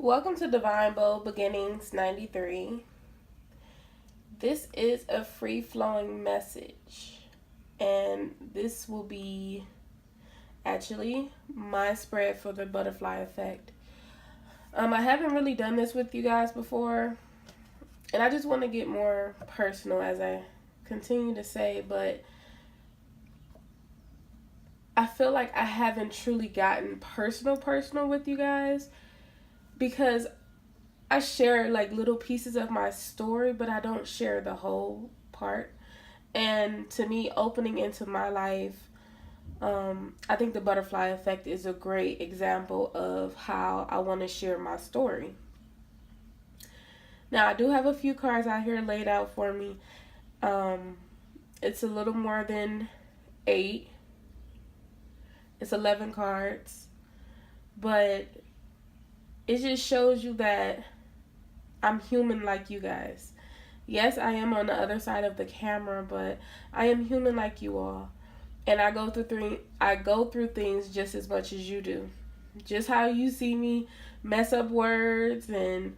Welcome to Divine Bold Beginnings 93. This is a free flowing message, and this will be actually my spread for the butterfly effect. I haven't really done this with you guys before, and I just want to get more personal as I continue to say, but I feel like I haven't truly gotten personal with you guys because I share like little pieces of my story, but I don't share the whole part. And to me, opening into my life, I think the butterfly effect is a great example of how I want to share my story. Now, I do have a few cards out here laid out for me. Um, it's a little more than eight, it's 11 cards, but it just shows you that I'm human like you guys. Yes, I am on the other side of the camera, but I am human like you all. And I go through things just as much as you do. Just how you see me mess up words, and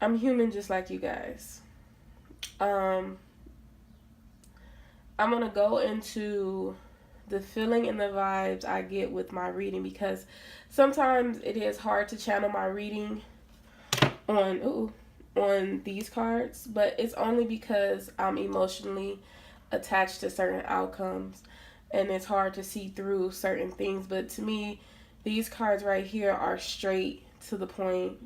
I'm human just like you guys. Um I'm going to go into the feeling and the vibes I get with my reading because sometimes it is hard to channel my reading on these cards, but it's only because I'm emotionally attached to certain outcomes and it's hard to see through certain things. But to me, these cards right here are straight to the point.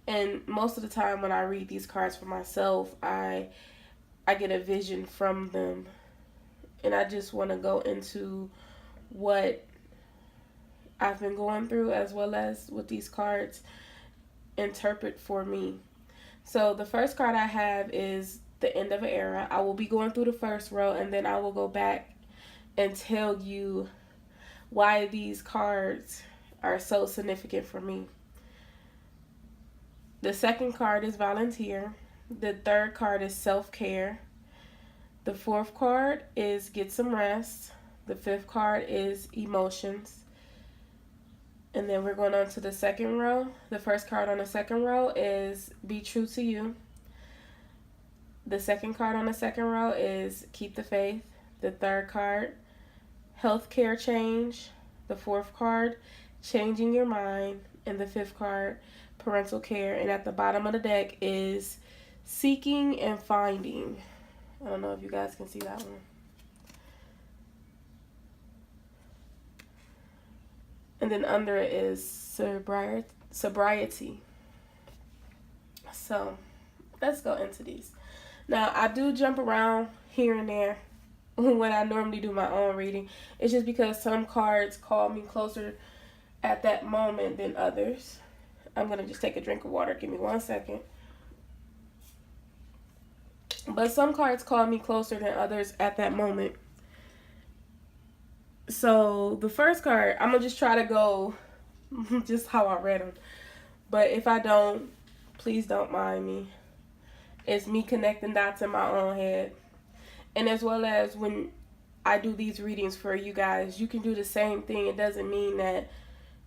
And most of the time when I read these cards for myself, I get a vision from them. And I just want to go into what I've been going through as well as what these cards interpret for me. So the first card I have is the end of an era. I will be going through the first row and then I will go back and tell you why these cards are so significant for me. The second card is volunteer. The third card is self-care. The fourth card is get some rest. The fifth card is emotions. And then we're going on to the second row. The first card on the second row is be true to you. The second card on the second row is keep the faith. The third card, healthcare change. The fourth card, changing your mind. And the fifth card, parental care. And at the bottom of the deck is seeking and finding. I don't know if you guys can see that one. And then under it is sobriety. So let's go into these. Now, I do jump around here and there when I normally do my own reading. It's just because some cards call me closer at that moment than others. I'm going to just take a drink of water. Give me 1 second. But some cards call me closer than others at that moment. So the first card, I'm going to just try to go just how I read them. But if I don't, please don't mind me. It's me connecting dots in my own head. And as well as when I do these readings for you guys, you can do the same thing. It doesn't mean that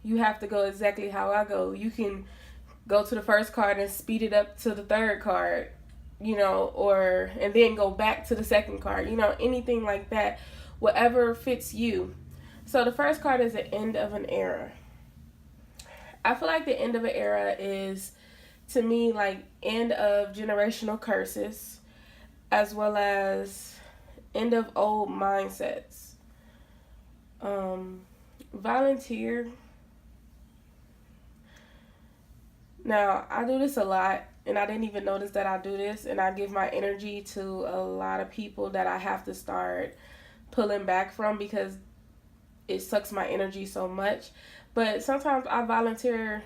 you have to go exactly how I go. You can go to the first card and speed it up to the third card, and then go back to the second card, anything like that, whatever fits you. So the first card is the end of an era. I feel like the end of an era is, to me, like end of generational curses, as well as end of old mindsets. Volunteer. Now, I do this a lot, and I didn't even notice that I do this, and I give my energy to a lot of people that I have to start pulling back from because it sucks my energy so much. But sometimes I volunteer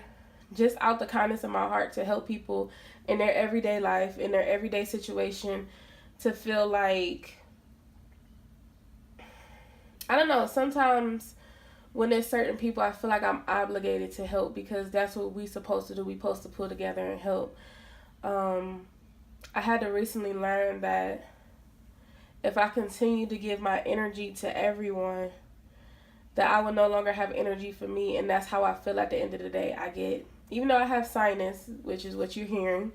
just out the kindness of my heart to help people in their everyday life, in their everyday situation, to feel like, I don't know, sometimes when there's certain people, I feel like I'm obligated to help because that's what we're supposed to do. We're supposed to pull together and help. I had to recently learn that if I continue to give my energy to everyone, that I will no longer have energy for me, and that's how I feel at the end of the day. I get, even though I have sinus, which is what you're hearing,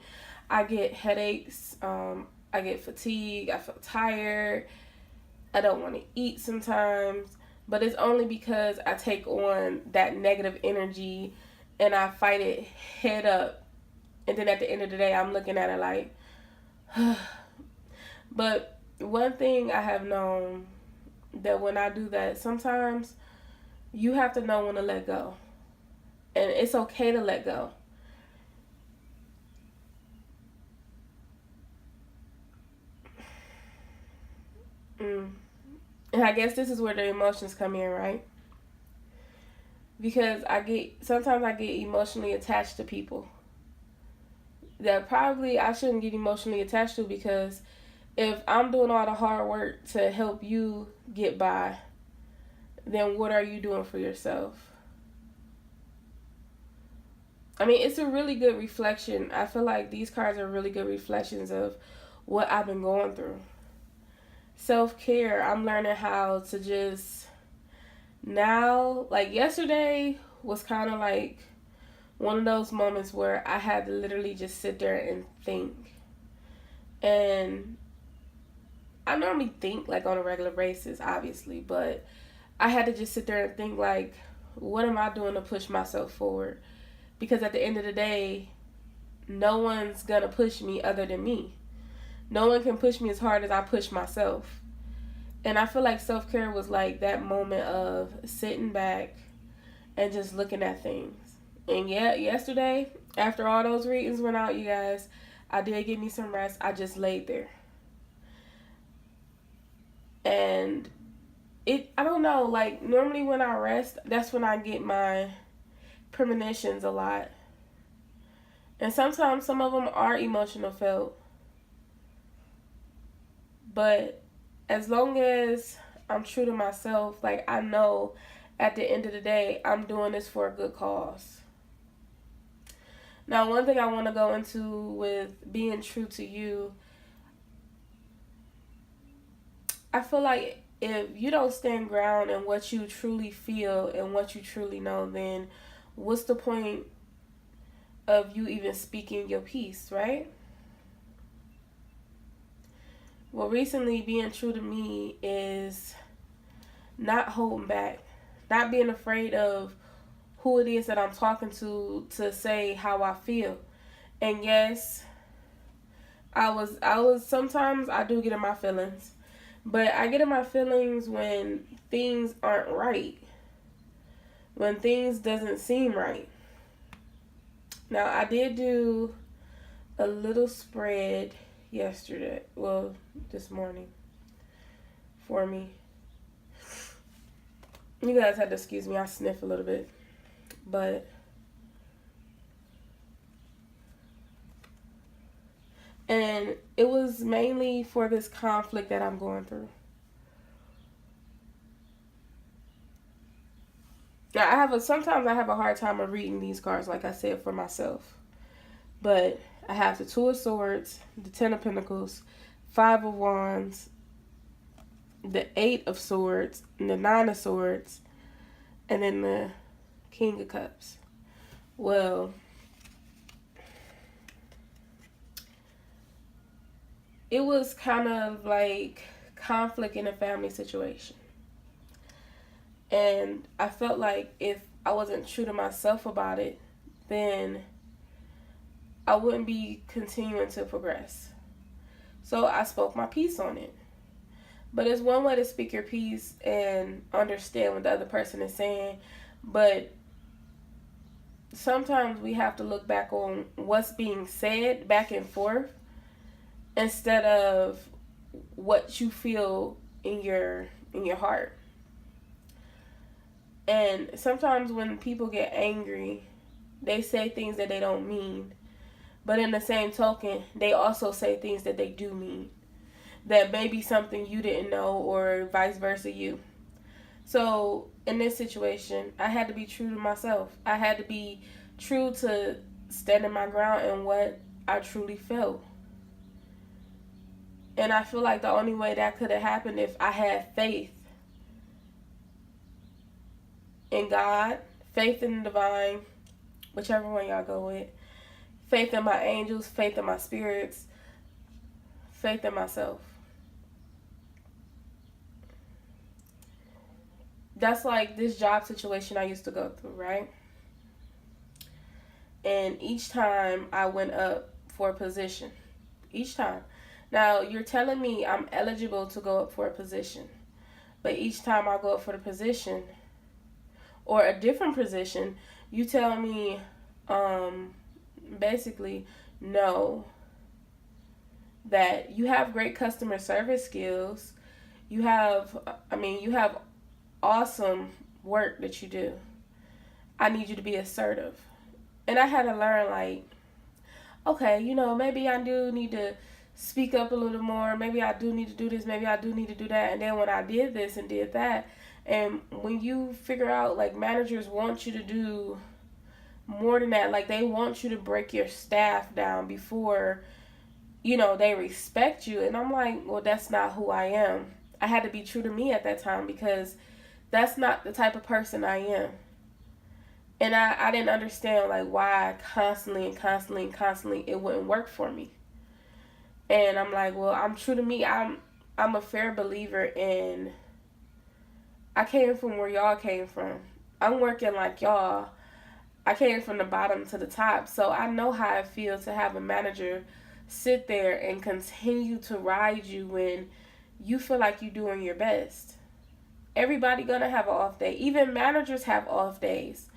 I get headaches, I get fatigue, I feel tired, I don't want to eat sometimes, but it's only because I take on that negative energy and I fight it head up, and then at the end of the day, I'm looking at it like, but one thing I have known, that when I do that, sometimes you have to know when to let go. And it's okay to let go. Mm. And I guess this is where the emotions come in, right? Because sometimes I get emotionally attached to people that probably I shouldn't get emotionally attached to, because if I'm doing all the hard work to help you get by, then what are you doing for yourself? I mean, it's a really good reflection. I feel like these cards are really good reflections of what I've been going through. Self-care, I'm learning how to just now, like yesterday was kind of like one of those moments where I had to literally just sit there and think. And I normally think like on a regular basis, obviously, but I had to just sit there and think like, what am I doing to push myself forward? Because at the end of the day, no one's gonna push me other than me. No one can push me as hard as I push myself. And I feel like self-care was like that moment of sitting back and just looking at things. And yeah, yesterday, after all those readings went out, you guys, I did get me some rest. I just laid there. And I don't know, like normally when I rest, that's when I get my premonitions a lot. And sometimes some of them are emotional felt. But as long as I'm true to myself, like I know at the end of the day, I'm doing this for a good cause. Now, one thing I want to go into with being true to you, I feel like if you don't stand ground in what you truly feel and what you truly know, then what's the point of you even speaking your piece, right? Well, recently being true to me is not holding back, not being afraid of who it is that I'm talking to say how I feel. And yes, I was sometimes I do get in my feelings, but I get in my feelings when things aren't right, when things doesn't seem right. Now, I did do a little spread yesterday, well, this morning for me. You guys had to excuse me, I sniff a little bit. But and it was mainly for this conflict that I'm going through. Now sometimes I have a hard time of reading these cards, like I said, for myself. But I have the Two of Swords, the Ten of Pentacles, Five of Wands, the Eight of Swords, and the Nine of Swords, and then the King of Cups. Well, it was kind of like conflict in a family situation. And I felt like if I wasn't true to myself about it, then I wouldn't be continuing to progress. So I spoke my piece on it. But it's one way to speak your piece and understand what the other person is saying. But sometimes we have to look back on what's being said back and forth instead of what you feel in your heart. And sometimes when people get angry, they say things that they don't mean. But in the same token, they also say things that they do mean. That may be something you didn't know, or vice versa you. So in this situation, I had to be true to myself. I had to be true to standing my ground and what I truly felt. And I feel like the only way that could have happened if I had faith in God, faith in the divine, whichever one y'all go with, faith in my angels, faith in my spirits, faith in myself. That's like this job situation I used to go through, right? And each time I went up for a position, each time. Now, you're telling me I'm eligible to go up for a position, but each time I go up for the position or a different position, you tell me basically, no, that you have great customer service skills. You have awesome work that you do. I need you to be assertive. And I had to learn, like, okay, maybe I do need to speak up a little more. Maybe I do need to do this. Maybe I do need to do that. And then when I did this and did that, and when you figure out, like, managers want you to do more than that, like, they want you to break your staff down before, they respect you. And I'm like, well, that's not who I am. I had to be true to me at that time because that's not the type of person I am. And I didn't understand, like, why constantly it wouldn't work for me. And I'm like, well, I'm true to me. I'm a fair believer in, I came from where y'all came from. I'm working like y'all. I came from the bottom to the top. So I know how it feels to have a manager sit there and continue to ride you when you feel like you're doing your best. Everybody gonna have an off day. Even managers have off days.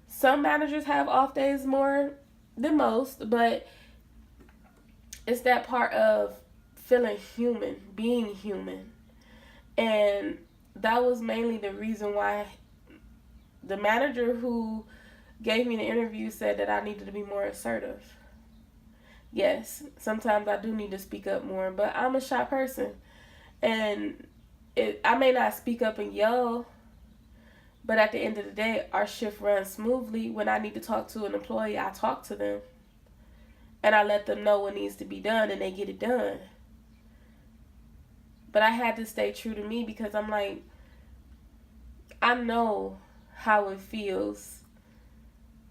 Some managers have off days more than most, but it's that part of feeling human, being human. And that was mainly the reason why the manager who gave me the interview said that I needed to be more assertive. Yes, sometimes I do need to speak up more, but I'm a shy person. And I may not speak up and yell, but at the end of the day, our shift runs smoothly. When I need to talk to an employee, I talk to them. And I let them know what needs to be done, and they get it done. But I had to stay true to me because I'm like, I know how it feels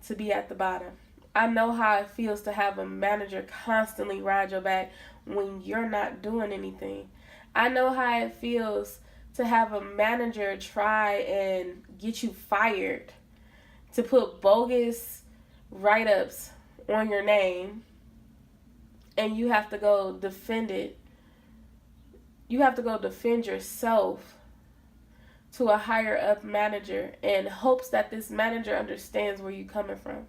to be at the bottom. I know how it feels to have a manager constantly ride your back when you're not doing anything. I know how it feels to have a manager try and get you fired, to put bogus write-ups on your name, and you have to go defend it. You have to go defend yourself to a higher up manager in hopes that this manager understands where you're coming from.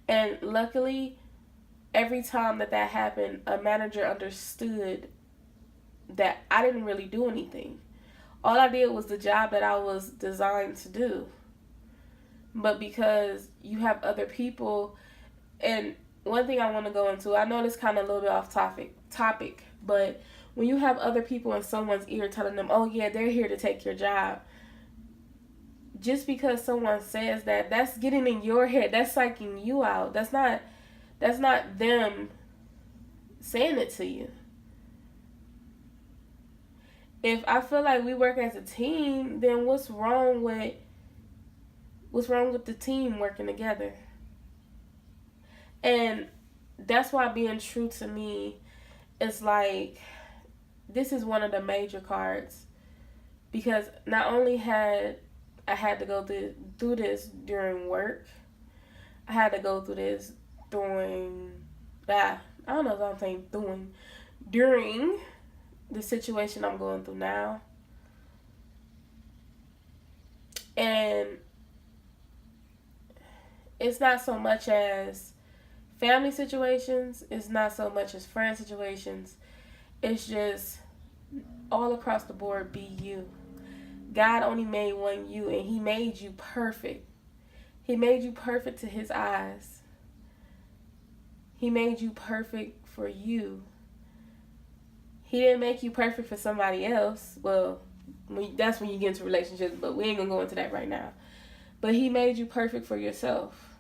And luckily, every time that happened, a manager understood that I didn't really do anything. All I did was the job that I was designed to do. But because you have other people, and one thing I want to go into, I know this kind of a little bit off topic, but when you have other people in someone's ear telling them, oh yeah, they're here to take your job, just because someone says that, that's getting in your head, that's psyching you out. That's not them saying it to you. If I feel like we work as a team, then what's wrong with the team working together? And that's why being true to me is like, this is one of the major cards, because not only had I had to go through this during work, I had to go through this during the situation I'm going through now. And it's not so much as family situations, it's not so much as friend situations, it's just all across the board, be you. God only made one you, and he made you perfect. He made you perfect to his eyes. He made you perfect for you. He didn't make you perfect for somebody else. Well, that's when you get into relationships, but we ain't going to go into that right now. But he made you perfect for yourself.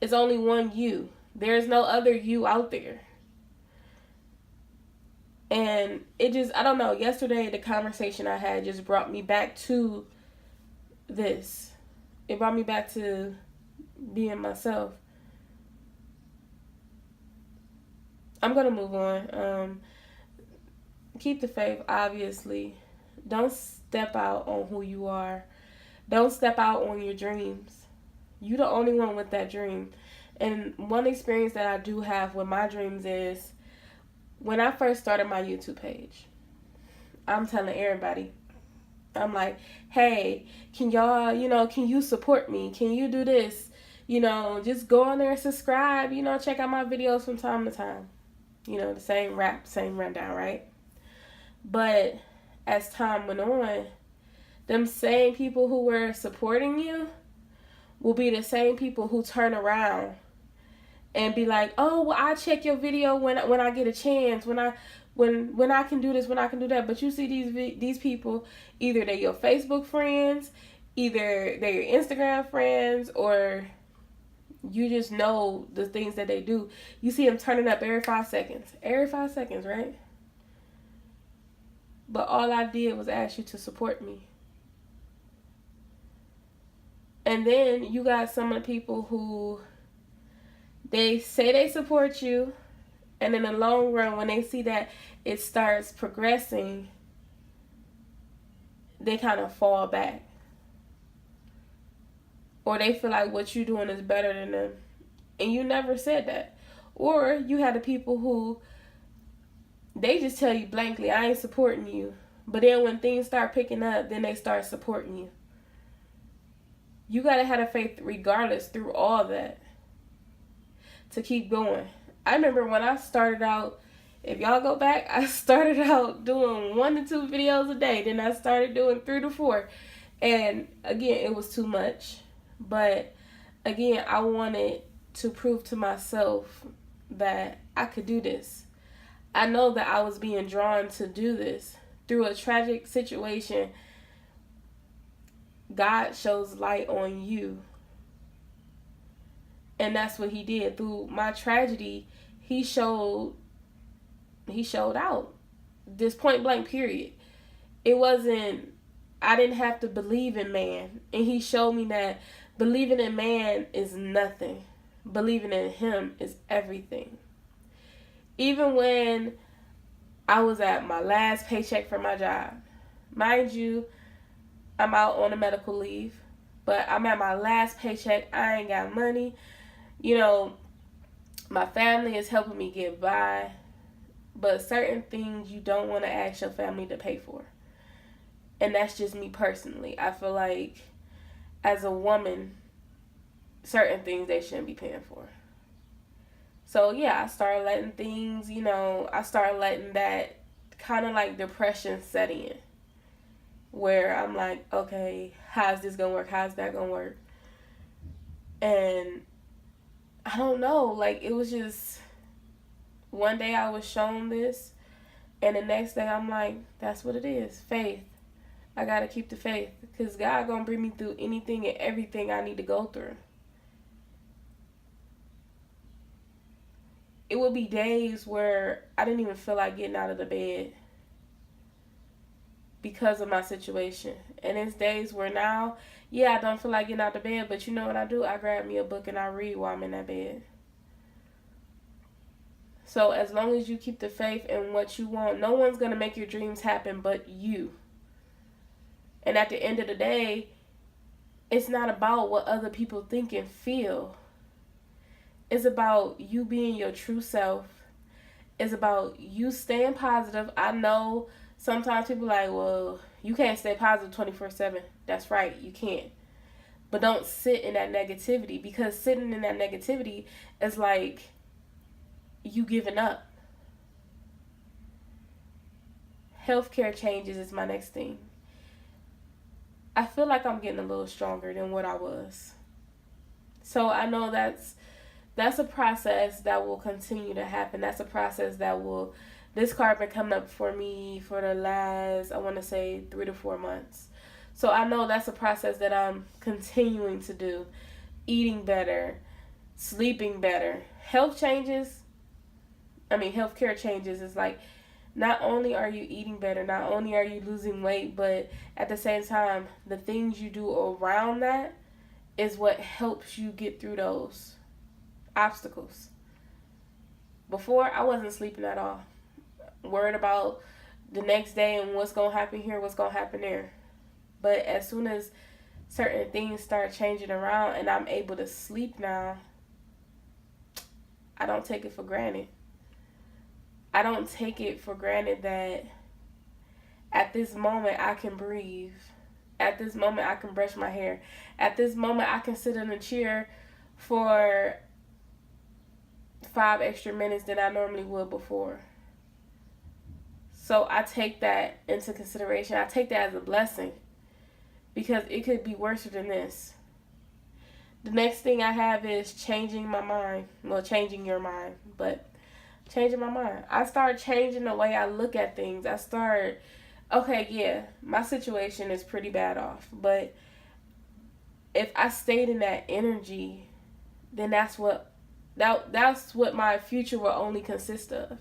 It's only one you. There's no other you out there. And it just, I don't know, yesterday the conversation I had just brought me back to this. It brought me back to being myself. I'm going to move on. Keep the faith, obviously. Don't step out on who you are. Don't step out on your dreams. You're the only one with that dream. And one experience that I do have with my dreams is when I first started my YouTube page, I'm telling everybody, I'm like, hey, can y'all, can you support me? Can you do this? Just go on there and subscribe, check out my videos from time to time. The same rap, same rundown, right? But as time went on, them same people who were supporting you will be the same people who turn around and be like, oh, well, I check your video when I get a chance, when I can do this, when I can do that. But you see these people, either they're your Facebook friends, either they're your Instagram friends, or you just know the things that they do. You see them turning up every 5 seconds. Every 5 seconds, right? But all I did was ask you to support me. And then you got some of the people who they say they support you, and in the long run, when they see that it starts progressing, they kind of fall back. Or they feel like what you're doing is better than them. And you never said that. Or you had the people who, they just tell you blankly, I ain't supporting you. But then when things start picking up, then they start supporting you. You got to have the faith regardless through all that to keep going. I remember when I started out, if y'all go back, I started out doing 1 to 2 videos a day. Then I started doing 3 to 4. And again, it was too much. But again, I wanted to prove to myself that I could do this. I know that I was being drawn to do this. Through a tragic situation, God shows light on you. And that's what he did. Through my tragedy, he showed out. This point blank period. It wasn't, I didn't have to believe in man. And he showed me that believing in man is nothing. Believing in him is everything. Even when I was at my last paycheck for my job. Mind you, I'm out on a medical leave, but I'm at my last paycheck. I ain't got money. My family is helping me get by, but certain things you don't want to ask your family to pay for. And that's just me personally. I feel like as a woman, certain things they shouldn't be paying for. So yeah, I started letting things, I started letting that kind of like depression set in. Where I'm like, okay, how's this going to work? How's that going to work? And I don't know, like it was just, one day I was shown this, and the next day I'm like, that's what it is, faith. I got to keep the faith, because God going to bring me through anything and everything I need to go through. It would be days where I didn't even feel like getting out of the bed because of my situation. And it's days where now, I don't feel like getting out of bed, but you know what I do? I grab me a book and I read while I'm in that bed. So as long as you keep the faith in what you want, no one's going to make your dreams happen but you. And at the end of the day, it's not about what other people think and feel. It's about you being your true self. It's about you staying positive. I know sometimes people are like, well, you can't stay positive 24/7. That's right, you can't. But don't sit in that negativity, because sitting in that negativity is like you giving up. Healthcare changes is my next thing. I feel like I'm getting a little stronger than what I was. So I know that's a process that will continue to happen. That's a process that will, this card been coming up for me for the last, I want to say 3 to 4 months. So I know that's a process that I'm continuing to do. Eating better, sleeping better. Healthcare changes is like, not only are you eating better, not only are you losing weight, but at the same time, the things you do around that is what helps you get through those obstacles. Before, I wasn't sleeping at all, worried about the next day and what's going to happen here, what's going to happen there. But as soon as certain things start changing around and I'm able to sleep now, I don't take it for granted. I don't take it for granted that at this moment I can breathe. At this moment I can brush my hair. At this moment I can sit in a chair for 5 extra minutes than I normally would before. So I take that into consideration. I take that as a blessing, because it could be worse than this. The next thing I have is changing my mind. Well, changing your mind, but changing my mind. I start changing the way I look at things. I start, okay, yeah, my situation is pretty bad off, but if I stayed in that energy, then that's what my future will only consist of.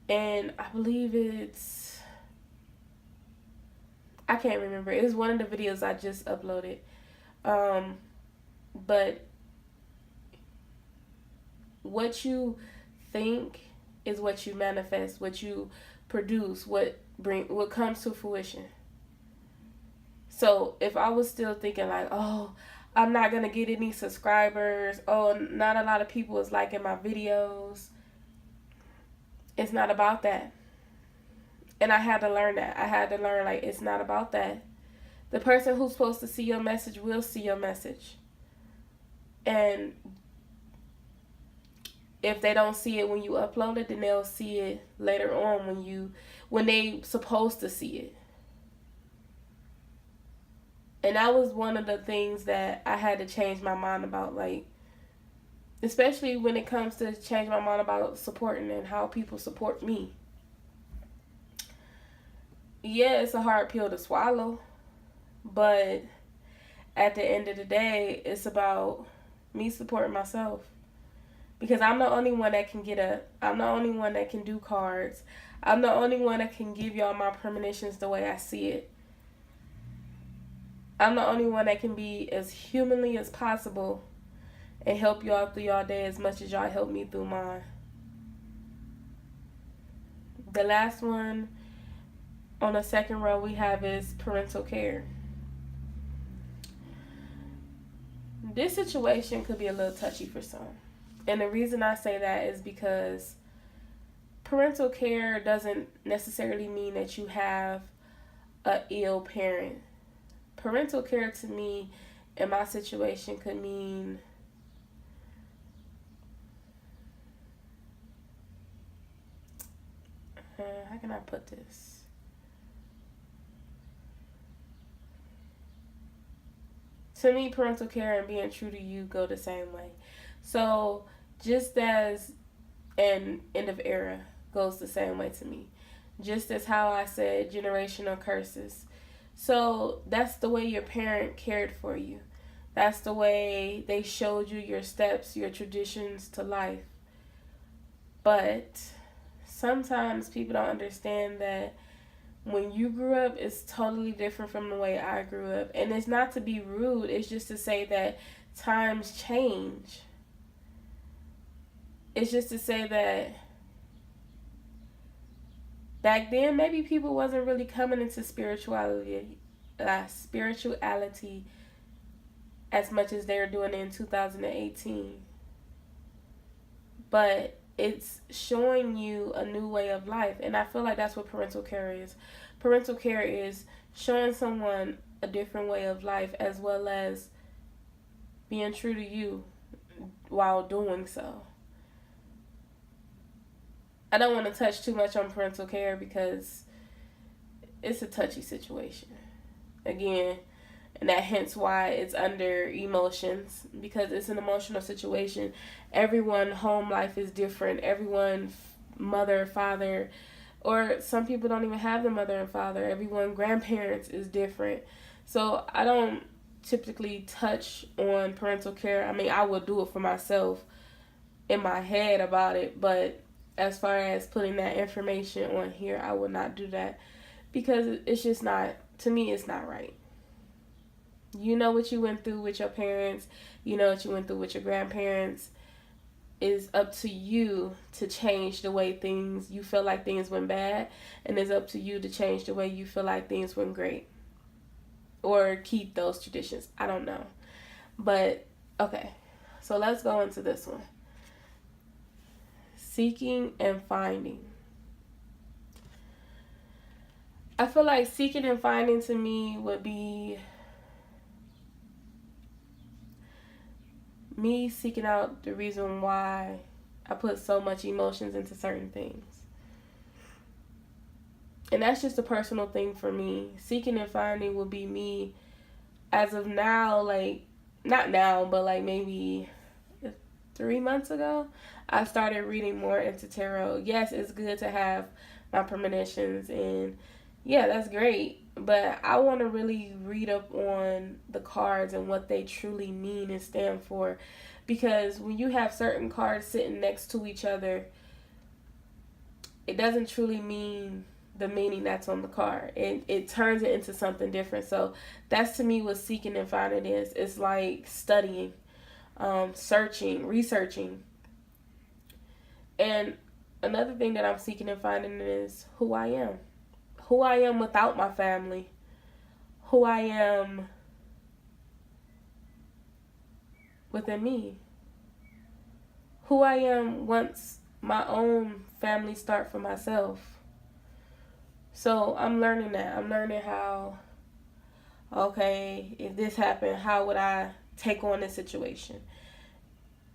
And I believe I can't remember. It was one of the videos I just uploaded. But what you think is what you manifest, what you produce, what comes to fruition. So if I was still thinking like, oh, I'm not gonna get any subscribers, oh, not a lot of people is liking my videos, it's not about that. And I had to learn that. I had to learn, like, it's not about that. The person who's supposed to see your message will see your message. And if they don't see it when you upload it, then they'll see it later on when they supposed to see it. And that was one of the things that I had to change my mind about, like, especially when it comes to change my mind about supporting and how people support me. Yeah, it's a hard pill to swallow, but at the end of the day, it's about me supporting myself. Because I'm the only one that can get up. I'm the only one that can do cards. I'm the only one that can give y'all my premonitions the way I see it. I'm the only one that can be as humanly as possible and help y'all through y'all day as much as y'all help me through mine. The last one on the second row we have is parental care. This situation could be a little touchy for some. And the reason I say that is because parental care doesn't necessarily mean that you have an ill parent. Parental care to me in my situation could mean how can I put this? To me, parental care and being true to you go the same way. So just as an end of era goes the same way to me. Just as how I said generational curses. So that's the way your parent cared for you. That's the way they showed you your steps, your traditions to life. But sometimes people don't understand that when you grew up, it's totally different from the way I grew up. And it's not to be rude, it's just to say that times change. It's just to say that back then, maybe people wasn't really coming into spirituality as much as they're doing it in 2018. But it's showing you a new way of life. And I feel like that's what parental care is. Parental care is showing someone a different way of life as well as being true to you while doing so. I don't want to touch too much on parental care because it's a touchy situation. Again, and that hence why it's under emotions, because it's an emotional situation. Everyone home life is different. Everyone mother, father, or some people don't even have the mother and father. Everyone grandparents is different. So I don't typically touch on parental care. I mean, I would do it for myself in my head about it, but as far as putting that information on here, I would not do that because it's just not, to me, it's not right. You know what you went through with your parents, you know what you went through with your grandparents. It's up to you to change the way things, you feel like things went bad, and it's up to you to change the way you feel like things went great. Or keep those traditions. I don't know. But, okay. So let's go into this one. Seeking and finding. I feel like seeking and finding to me would be me seeking out the reason why I put so much emotions into certain things. And that's just a personal thing for me. Seeking and finding will be me as of now, like, not now, but like maybe 3 months ago, I started reading more into tarot. Yes, it's good to have my premonitions, and yeah, that's great. But I want to really read up on the cards and what they truly mean and stand for. Because when you have certain cards sitting next to each other, it doesn't truly mean the meaning that's on the card. It turns it into something different. So that's to me what seeking and finding is. It's like studying, searching, researching. And another thing that I'm seeking and finding is who I am. Who I am without my family. Who I am within me. Who I am once my own family start for myself. So I'm learning that. I'm learning how, okay, if this happened, how would I take on this situation?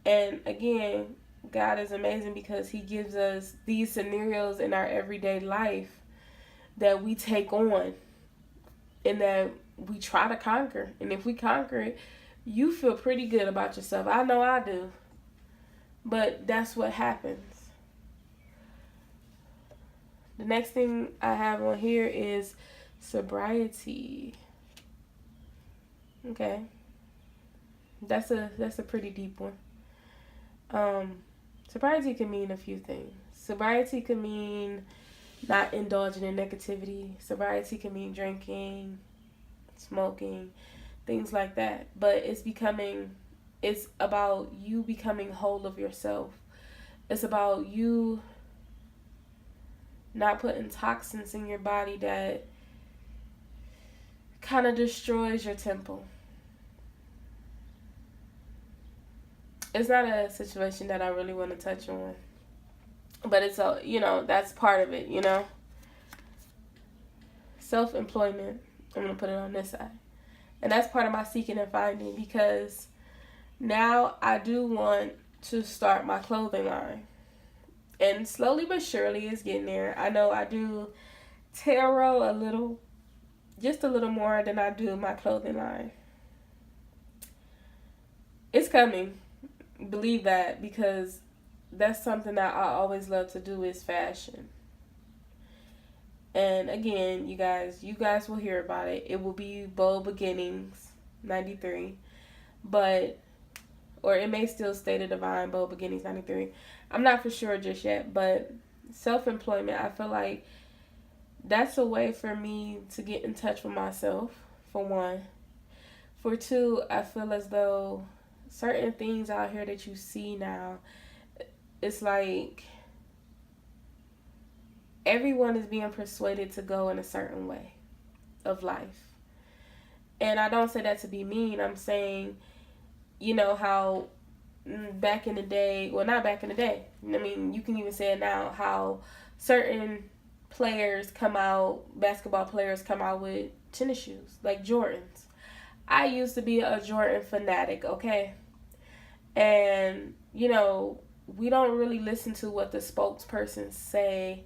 And again, God is amazing because he gives us these scenarios in our everyday life that we take on and that we try to conquer. And if we conquer it, you feel pretty good about yourself. I know I do. But that's what happens. The next thing I have on here is sobriety. Okay. That's a pretty deep one. Sobriety can mean a few things. Sobriety can mean not indulging in negativity. Sobriety can mean drinking, smoking, things like that. But it's about you becoming whole of yourself. It's about you not putting toxins in your body that kind of destroys your temple. It's not a situation that I really want to touch on. But it's that's part of it, Self-employment. I'm going to put it on this side. And that's part of my seeking and finding because now I do want to start my clothing line. And slowly but surely it's getting there. I know I do tarot just a little more than I do my clothing line. It's coming. Believe that, because that's something that I always love to do is fashion. And again, you guys will hear about it. It will be Bold Beginnings 93. Or it may still stay the Divine Bold Beginnings 93. I'm not for sure just yet, but self-employment, I feel like that's a way for me to get in touch with myself, for one. For two, I feel as though certain things out here that you see now, it's like everyone is being persuaded to go in a certain way of life. And I don't say that to be mean. I'm saying, how back in the day, well, not back in the day, I mean, you can even say it now, how certain basketball players come out with tennis shoes, like Jordans. I used to be a Jordan fanatic, okay? And, we don't really listen to what the spokespersons say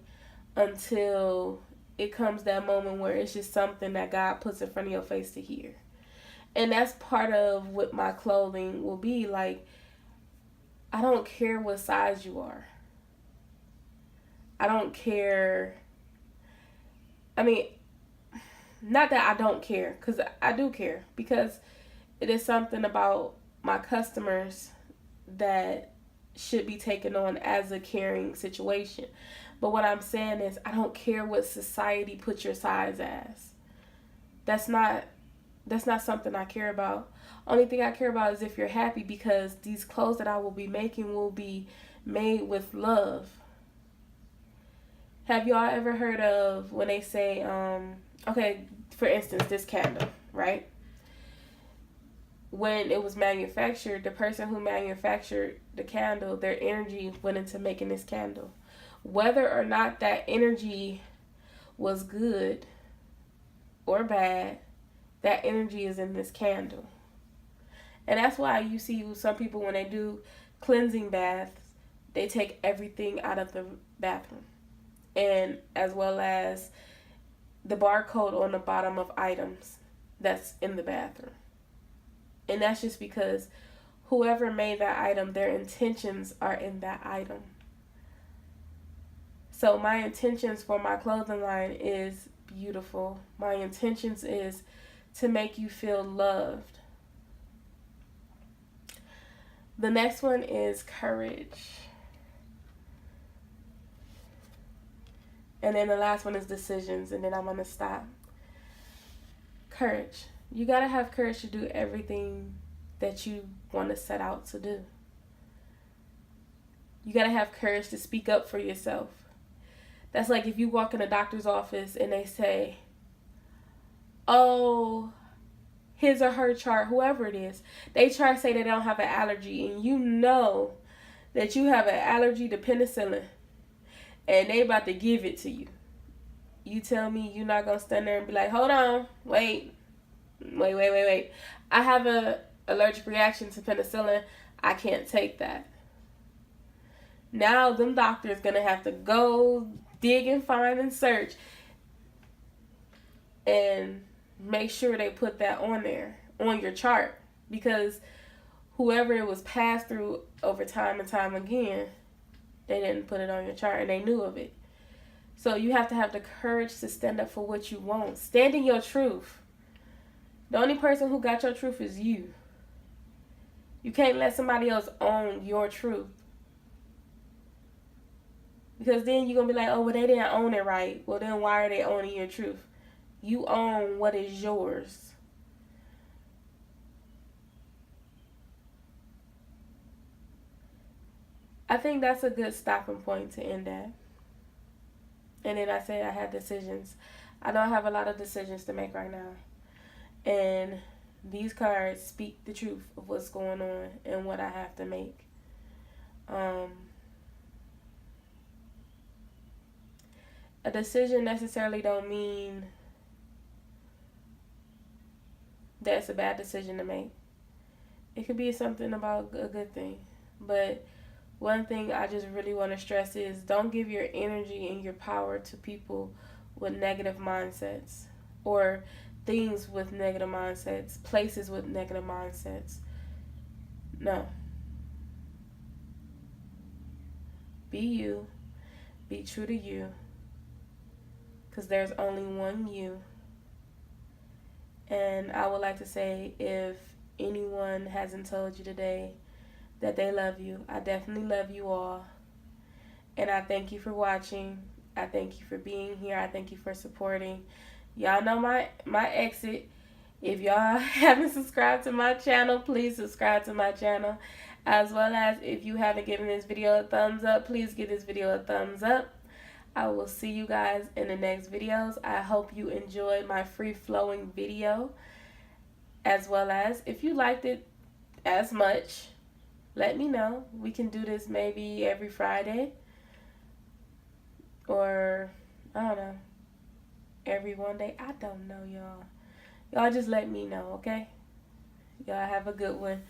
until it comes that moment where it's just something that God puts in front of your face to hear. And that's part of what my clothing will be. Like, I don't care what size you are. I don't care. I mean, not that I don't care, because I do care. Because it is something about my customers that should be taken on as a caring situation. But what I'm saying is, I don't care what society puts your size as. That's not something I care about. Only thing I care about is if you're happy, because these clothes that I will be making will be made with love. Have y'all ever heard of when they say, okay, for instance, this candle, right? When it was manufactured, the person who manufactured the candle, their energy went into making this candle. Whether or not that energy was good or bad, that energy is in this candle. And that's why you see some people, when they do cleansing baths, they take everything out of the bathroom. And as well as the barcode on the bottom of items that's in the bathroom. And that's just because whoever made that item, their intentions are in that item. So my intentions for my clothing line is beautiful. My intentions is to make you feel loved. The next one is courage. And then the last one is decisions, and then I'm going to stop. Courage. You got to have courage to do everything that you want to set out to do. You got to have courage to speak up for yourself. That's like if you walk in a doctor's office and they say, oh, his or her chart, whoever it is, they try to say they don't have an allergy, and you know that you have an allergy to penicillin, and they about to give it to you. You tell me you're not going to stand there and be like, hold on, wait. I have a allergic reaction to penicillin. I can't take that. Now them doctors going to have to go dig and find and search and make sure they put that on there, on your chart, because whoever it was passed through over time and time again, they didn't put it on your chart and they knew of it. So you have to have the courage to stand up for what you want. Stand in your truth. The only person who got your truth is you. You can't let somebody else own your truth. Because then you're going to be like, oh, well, they didn't own it right. Well, then why are they owning your truth? You own what is yours. I think that's a good stopping point to end at. And then I said I had decisions. I don't have a lot of decisions to make right now. And these cards speak the truth of what's going on and what I have to make. A decision necessarily don't mean that's a bad decision to make. It could be something about a good thing. But one thing I just really want to stress is don't give your energy and your power to people with negative mindsets, or things with negative mindsets, places with negative mindsets. No. Be you. Be true to you. Because there's only one you. And I would like to say, if anyone hasn't told you today that they love you, I definitely love you all. And I thank you for watching. I thank you for being here. I thank you for supporting. Y'all know my exit. If y'all haven't subscribed to my channel, please subscribe to my channel. As well as, if you haven't given this video a thumbs up, please give this video a thumbs up. I will see you guys in the next videos. I hope you enjoyed my free-flowing video. As well as, if you liked it as much, let me know. We can do this maybe every Friday. Or, I don't know, every one day. I don't know, y'all. Y'all just let me know, okay? Y'all have a good one.